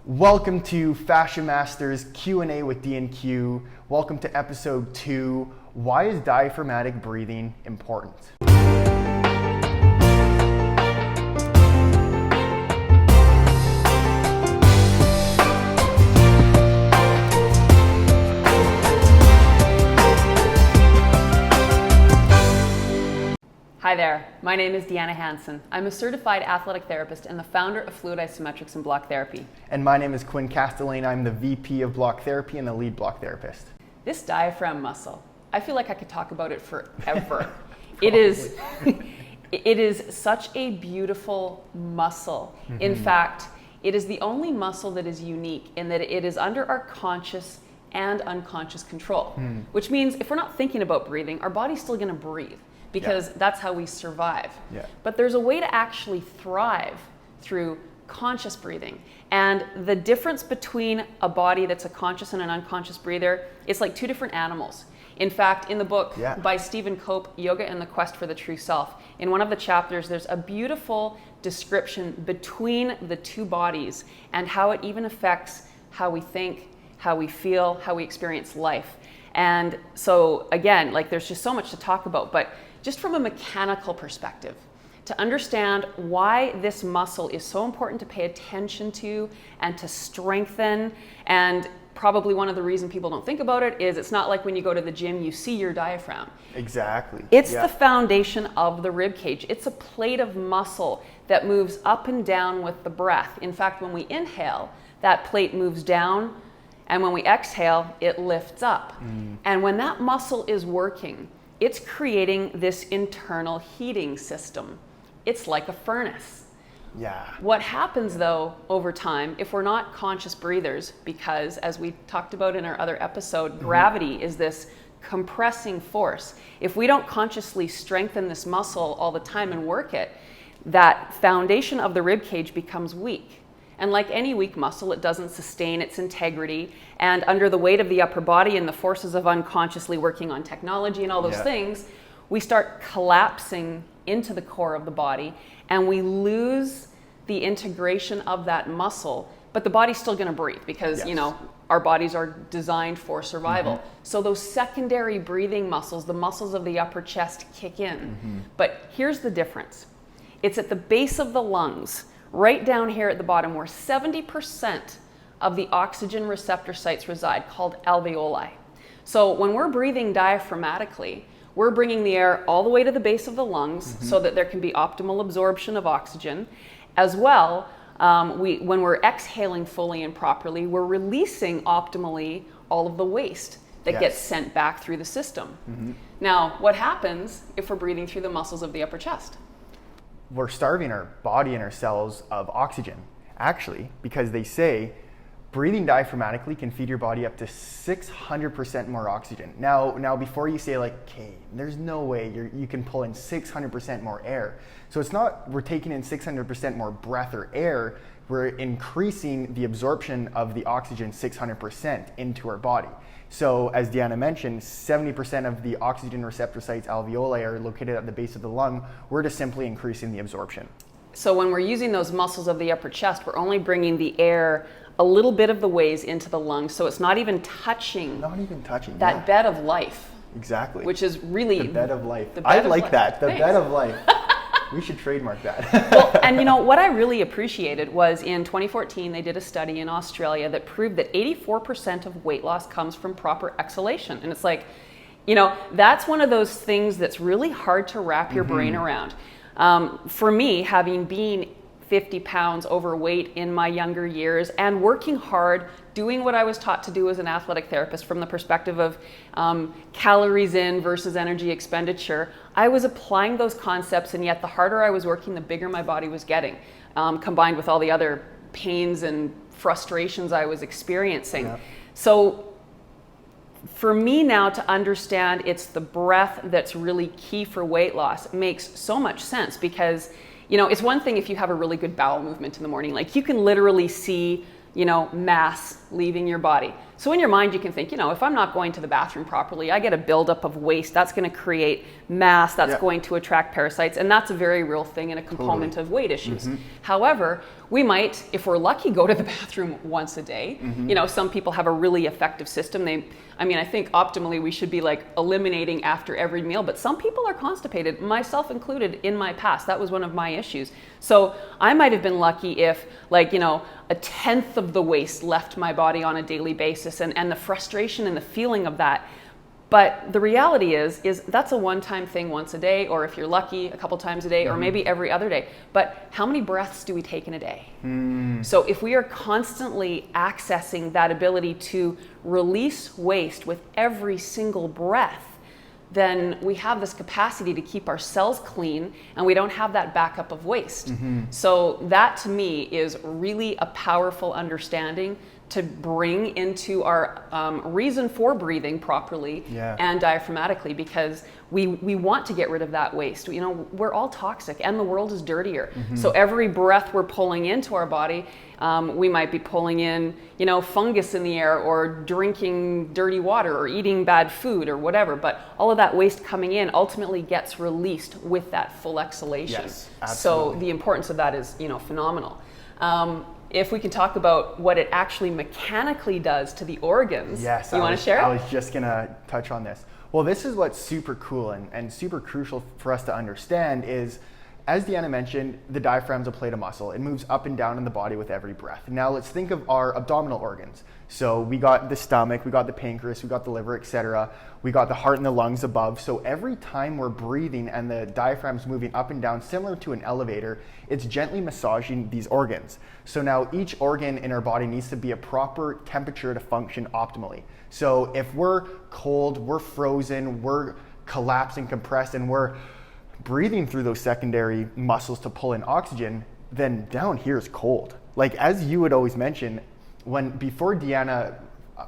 Welcome to Fascia Masters Q&A with D&Q. Welcome to episode 2. Why is diaphragmatic breathing important? Hi there, my name is Deanna Hansen. I'm a certified athletic therapist and the founder of Fluid Isometrics and Block Therapy. And my name is Quinn Castellane. I'm the VP of Block Therapy and the lead block therapist. This diaphragm muscle, I feel like I could talk about it forever. It is such a beautiful muscle. Mm-hmm. In fact, it is the only muscle that is unique in that it is under our conscious and unconscious control, which means if we're not thinking about breathing, our body's still going to breathe. Because that's how we survive. Yeah. But there's a way to actually thrive through conscious breathing. And the difference between a body that's a conscious and an unconscious breather, it's like two different animals. In fact, in the book by Stephen Cope, Yoga and the Quest for the True Self, in one of the chapters, there's a beautiful description between the two bodies and how it even affects how we think, how we feel, how we experience life. And so again, like there's just so much to talk about, but just from a mechanical perspective, to understand why this muscle is so important to pay attention to and to strengthen. And probably one of the reasons people don't think about it is it's not like when you go to the gym, you see your diaphragm. Exactly. It's the foundation of the rib cage. It's a plate of muscle that moves up and down with the breath. In fact, when we inhale, that plate moves down, and when we exhale, it lifts up. And when that muscle is working, it's creating this internal heating system. It's like a furnace. Yeah. What happens though over time, if we're not conscious breathers, because as we talked about in our other episode, gravity is this compressing force. If we don't consciously strengthen this muscle all the time and work it, that foundation of the rib cage becomes weak. And like any weak muscle, it doesn't sustain its integrity. And under the weight of the upper body and the forces of unconsciously working on technology and all those things, we start collapsing into the core of the body and we lose the integration of that muscle. But the body's still going to breathe because, you know, our bodies are designed for survival. So those secondary breathing muscles, the muscles of the upper chest, kick in. But here's the difference. It's at the base of the lungs, right down here at the bottom, where 70% of the oxygen receptor sites reside, called alveoli. So when we're breathing diaphragmatically, we're bringing the air all the way to the base of the lungs so that there can be optimal absorption of oxygen. As well, when we're exhaling fully and properly, we're releasing optimally all of the waste that gets sent back through the system. Now, what happens if we're breathing through the muscles of the upper chest? We're starving our body and our cells of oxygen, actually, because they say breathing diaphragmatically can feed your body up to 600% more oxygen. Now, before you say like, okay, there's no way you can pull in 600% more air. So it's not we're taking in 600% more breath or air, we're increasing the absorption of the oxygen 600% into our body. So as Deanna mentioned, 70% of the oxygen receptor sites, alveoli, are located at the base of the lung. We're just simply increasing the absorption. So when we're using those muscles of the upper chest, we're only bringing the air a little bit of the ways into the lungs. So it's not even touching that bed of life. Exactly. Which is really the bed of life. I like that. The bed of life. We should trademark that. Well, and you know, what I really appreciated was in 2014, they did a study in Australia that proved that 84% of weight loss comes from proper exhalation. And it's like, you know, that's one of those things that's really hard to wrap your brain around. For me, having been 50 pounds overweight in my younger years and working hard, doing what I was taught to do as an athletic therapist from the perspective of calories in versus energy expenditure, I was applying those concepts, and yet the harder I was working, the bigger my body was getting, combined with all the other pains and frustrations I was experiencing. So for me now to understand it's the breath that's really key for weight loss makes so much sense, because you know, it's one thing if you have a really good bowel movement in the morning, like you can literally see, you know, mass leaving your body. So in your mind, you can think, if I'm not going to the bathroom properly, I get a buildup of waste. That's going to create mass. That's going to attract parasites. And that's a very real thing and a component of weight issues. However, we might, if we're lucky, go to the bathroom once a day. Some people have a really effective system. I think optimally we should be like eliminating after every meal, but some people are constipated, myself included in my past. That was one of my issues. So I might have been lucky if a tenth of the waste left my body on a daily basis, and the frustration and the feeling of that. But the reality is that's a one-time thing once a day, or if you're lucky, a couple times a day, or maybe every other day. But how many breaths do we take in a day? So if we are constantly accessing that ability to release waste with every single breath, then we have this capacity to keep our cells clean, and we don't have that backup of waste. So that to me is really a powerful understanding to bring into our reason for breathing properly and diaphragmatically, because we want to get rid of that waste. We're all toxic and the world is dirtier. So every breath we're pulling into our body, we might be pulling in, fungus in the air, or drinking dirty water, or eating bad food, or whatever. But all of that waste coming in ultimately gets released with that full exhalation. Yes, absolutely. So the importance of that is, phenomenal. If we can talk about what it actually mechanically does to the organs, you want to share? I was just going to touch on this. Well, this is what's super cool and super crucial for us to understand is, as Deanna mentioned, the diaphragm's a plate of muscle. It moves up and down in the body with every breath. Now let's think of our abdominal organs. So we got the stomach, we got the pancreas, we got the liver, etc. We got the heart and the lungs above. So every time we're breathing and the diaphragm's moving up and down, similar to an elevator, it's gently massaging these organs. So now each organ in our body needs to be a proper temperature to function optimally. So if we're cold, we're frozen, we're collapsing, compressed, and we're breathing through those secondary muscles to pull in oxygen, then down here is cold. Like, as you would always mention, before Deanna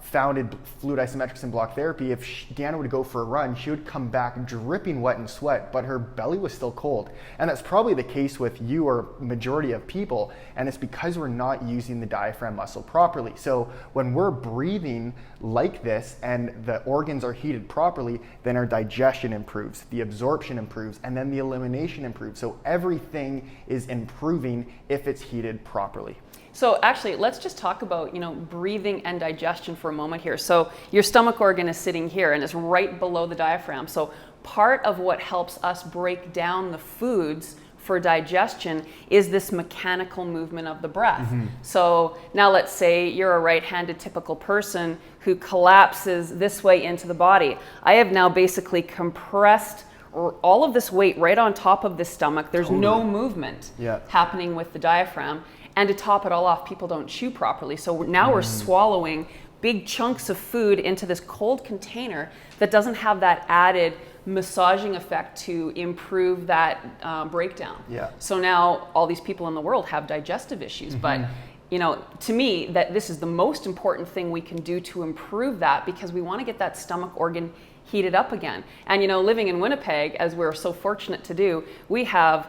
founded Fluid Isometrics and Block Therapy, if Deanna would go for a run, she would come back dripping wet and sweat, but her belly was still cold. And that's probably the case with you or majority of people, and it's because we're not using the diaphragm muscle properly. So when we're breathing like this and the organs are heated properly, then our digestion improves, the absorption improves, and then the elimination improves. So everything is improving if it's heated properly. So actually, let's just talk about, breathing and digestion for a moment here. So your stomach organ is sitting here and is right below the diaphragm. So part of what helps us break down the foods for digestion is this mechanical movement of the breath. So now let's say you're a right-handed typical person who collapses this way into the body. I have now basically compressed all of this weight right on top of the stomach. There's no movement happening with the diaphragm. And to top it all off, people don't chew properly. So now we're swallowing big chunks of food into this cold container that doesn't have that added massaging effect to improve that breakdown. So now all these people in the world have digestive issues. But to me, that this is the most important thing we can do to improve that, because we want to get that stomach organ heated up again. And living in Winnipeg, as we're so fortunate to do, we have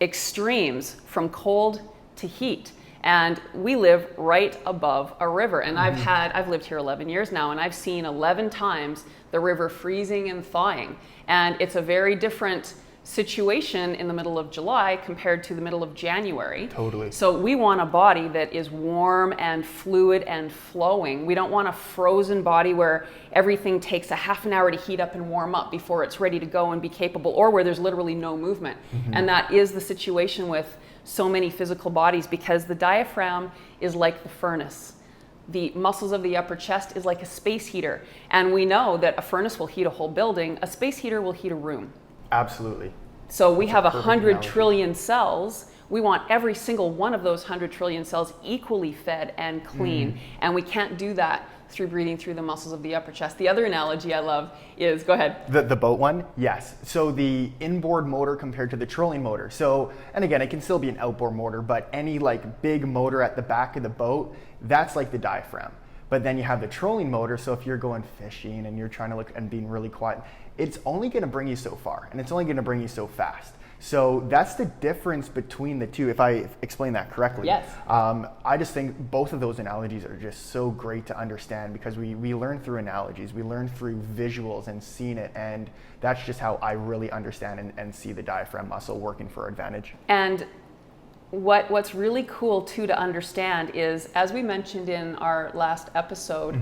extremes from cold to heat, and we live right above a river. And I've lived here 11 years now, and I've seen 11 times the river freezing and thawing, and it's a very different situation in the middle of July compared to the middle of January. Totally. So we want a body that is warm and fluid and flowing. We don't want a frozen body where everything takes a half an hour to heat up and warm up before it's ready to go and be capable, or where there's literally no movement. And that is the situation with so many physical bodies, because the diaphragm is like the furnace. The muscles of the upper chest is like a space heater. And we know that a furnace will heat a whole building. A space heater will heat a room. Absolutely. So we have 100 trillion cells. We want every single one of those 100 trillion cells equally fed and clean. And we can't do that through breathing through the muscles of the upper chest. The other analogy I love is, go ahead. The boat one? Yes. So the inboard motor compared to the trolling motor. So, and again, it can still be an outboard motor, but any like big motor at the back of the boat, that's like the diaphragm. But then you have the trolling motor. So if you're going fishing and you're trying to look and being really quiet, it's only going to bring you so far, and it's only going to bring you so fast. So that's the difference between the two, if I explain that correctly. Yes. I just think both of those analogies are just so great to understand, because we learn through analogies, we learn through visuals and seeing it, and that's just how I really understand and see the diaphragm muscle working for our advantage. And what's really cool too to understand is, as we mentioned in our last episode,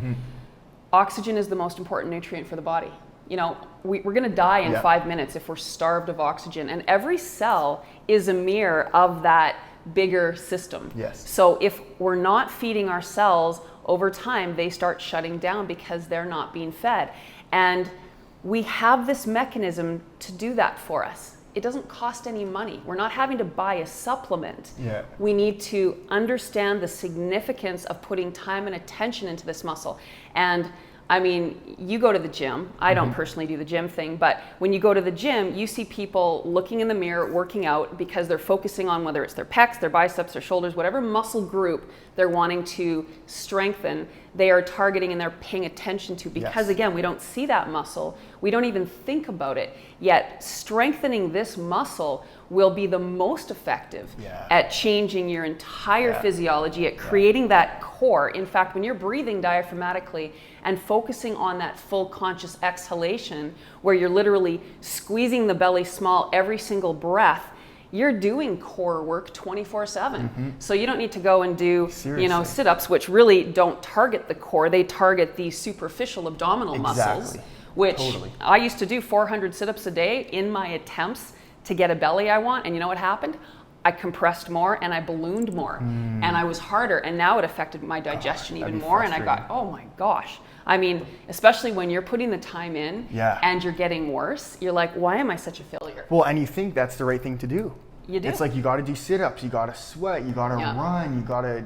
oxygen is the most important nutrient for the body. You know, we're going to die in 5 minutes if we're starved of oxygen, and every cell is a mirror of that bigger system. Yes. So if we're not feeding our cells, over time they start shutting down because they're not being fed. And we have this mechanism to do that for us. It doesn't cost any money. We're not having to buy a supplement. Yeah. We need to understand the significance of putting time and attention into this muscle. And I mean, you go to the gym. I don't personally do the gym thing, but when you go to the gym, you see people looking in the mirror, working out because they're focusing on whether it's their pecs, their biceps, their shoulders, whatever muscle group they're wanting to strengthen, they are targeting and they're paying attention to, because again, we don't see that muscle. We don't even think about it. Yet strengthening this muscle will be the most effective at changing your entire physiology, at creating that core. In fact, when you're breathing diaphragmatically and focusing on that full conscious exhalation, where you're literally squeezing the belly small every single breath, you're doing core work 24/7. So you don't need to go and do, sit-ups, which really don't target the core. They target the superficial abdominal muscles, which I used to do 400 sit-ups a day in my attempts to get a belly I want. And you know what happened? I compressed more and I ballooned more and I was harder, and now it affected my digestion even more. And I got, oh my gosh. I mean, especially when you're putting the time in and you're getting worse, you're like, why am I such a failure? Well, and you think that's the right thing to do. You do. It's like, you got to do sit-ups, you got to sweat, you got to run, you got to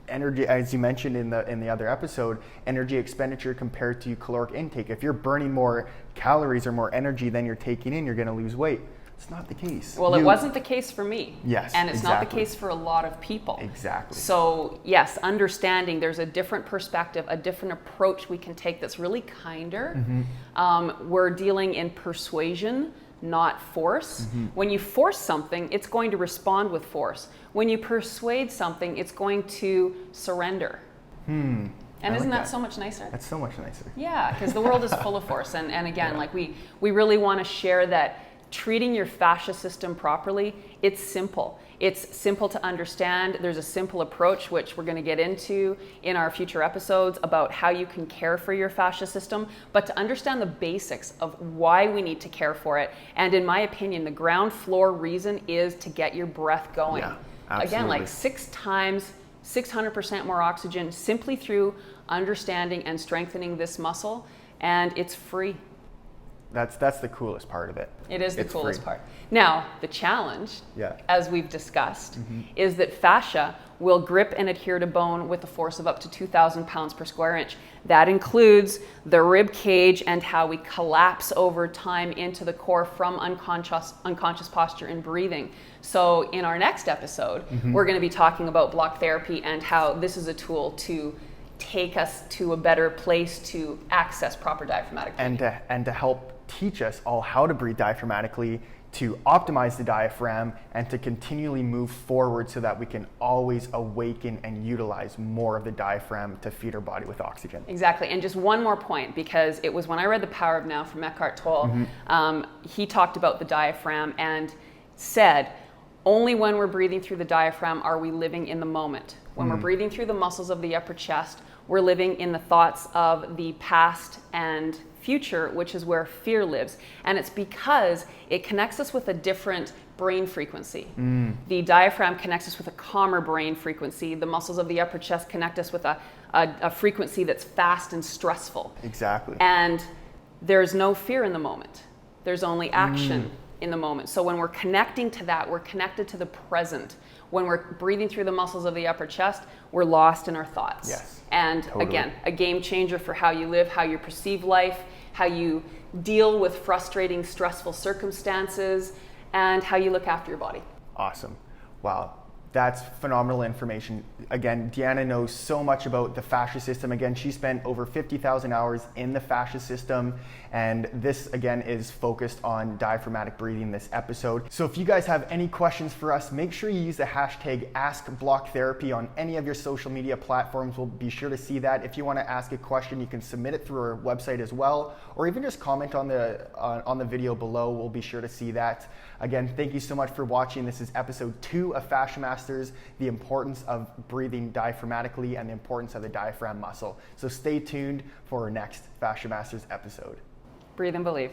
energy, as you mentioned in the other episode, energy expenditure compared to caloric intake. If you're burning more calories or more energy than you're taking in, you're going to lose weight. It's not the case. Well, it wasn't the case for me. Yes, and it's not the case for a lot of people. Exactly. So yes, understanding there's a different perspective, a different approach we can take that's really kinder. We're dealing in persuasion, not force. When you force something, it's going to respond with force. When you persuade something, it's going to surrender. And isn't that so much nicer? That's so much nicer. Yeah, because the world is full of force. And again, like we really want to share that treating your fascia system properly, it's simple. It's simple to understand. There's a simple approach, which we're going to get into in our future episodes, about how you can care for your fascia system, but to understand the basics of why we need to care for it. And in my opinion, the ground floor reason is to get your breath going. Yeah, absolutely. Again, like 6 times, 600% more oxygen simply through understanding and strengthening this muscle, and it's free. That's the coolest part of it. It is the coolest part. Now, the challenge, Yeah. as we've discussed, is that fascia will grip and adhere to bone with a force of up to 2,000 pounds per square inch. That includes the rib cage and how we collapse over time into the core from unconscious posture and breathing. So in our next episode, we're going to be talking about block therapy and how this is a tool to take us to a better place to access proper diaphragmatic breathing. And to help teach us all how to breathe diaphragmatically, to optimize the diaphragm, and to continually move forward so that we can always awaken and utilize more of the diaphragm to feed our body with oxygen. Exactly. And just one more point, because it was when I read The Power of Now from Eckhart Tolle, he talked about the diaphragm and said, only when we're breathing through the diaphragm are we living in the moment. When we're breathing through the muscles of the upper chest, we're living in the thoughts of the past and future, which is where fear lives. And it's because it connects us with a different brain frequency. The diaphragm connects us with a calmer brain frequency. The muscles of the upper chest connect us with a frequency that's fast and stressful. Exactly. And there's no fear in the moment. There's only action in the moment. So when we're connecting to that, we're connected to the present. When we're breathing through the muscles of the upper chest, we're lost in our thoughts. Yes, and totally. Again, a game changer for how you live, how you perceive life, how you deal with frustrating, stressful circumstances, and how you look after your body. Awesome. Wow. That's phenomenal information. Again, Deanna knows so much about the fascia system. Again, she spent over 50,000 hours in the fascia system, and this again is focused on diaphragmatic breathing, this episode. So if you guys have any questions for us, make sure you use the hashtag AskBlockTherapy on any of your social media platforms. We'll be sure to see that. If you want to ask a question, you can submit it through our website as well, or even just comment on the video below. We'll be sure to see that. Again, thank you so much for watching. This is episode 2 of Fascia Masters, the importance of breathing diaphragmatically and the importance of the diaphragm muscle. So stay tuned for our next Fascia Masters episode. Breathe and believe.